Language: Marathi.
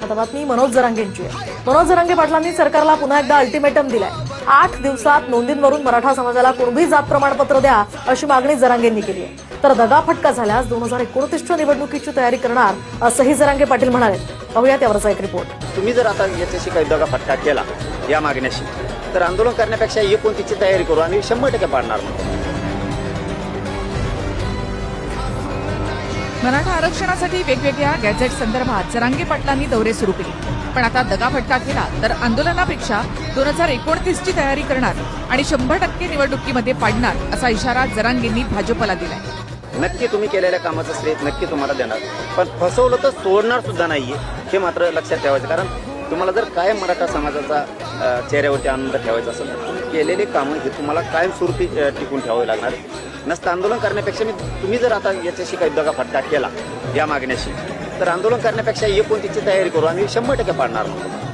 आता बातमी मनोज जरांगेंची आहे. मनोज जरांगे पाटलांनी सरकारला पुन्हा एकदा अल्टिमेटम दिलाय. 8 दिवसात नोंदींवरून मराठा समाजाला कुणबी जात प्रमाणपत्र द्या अशी मागणी जरांगेंनी केली आहे. तर दगाफटका झाल्यास 2029च्या निवडणुकीची तयारी करणार असंही जरांगे पाटील म्हणाले. पाहूया त्यावरचा एक रिपोर्ट. तुम्ही जर आता याच्याशी काही दगाफटका केला या मागण्याशी तर आंदोलन करण्यापेक्षा 29ची तयारी करू आणि 100% पाडणार म्हणतो. मराठा आरक्षणासाठी वेगवेगळ्या गॅझेट संदर्भात जरांगे पाटलांनी दौरे सुरू केले. पण आता दगाफटका केला तर आंदोलनापेक्षा 2029ची तयारी करणार आणि 100% निवडणुकीमध्ये पाडणार असा इशारा जरांगेंनी भाजपला दिलाय. नक्की तुम्ही केलेल्या कामाचं श्रेय नक्की तुम्हाला देणार, पण फसवलं तर सोडणार सुद्धा नाहीये हे मात्र लक्षात ठेवायचं. कारण तुम्हाला जर कायम मराठा समाजाचा चेहऱ्यावरती आनंद ठेवायचा असेल तर तुम्ही केलेले कामं हे तुम्हाला कायमस्वरूपी टिकून ठेवावे लागणार. नसतं आंदोलन करण्यापेक्षा तुम्ही जर आता याच्याशी काही दगाफटका केला या मागण्याशी तर आंदोलन करण्यापेक्षा 29ची तयारी करू आणि 100% पाडणार म्हणतो.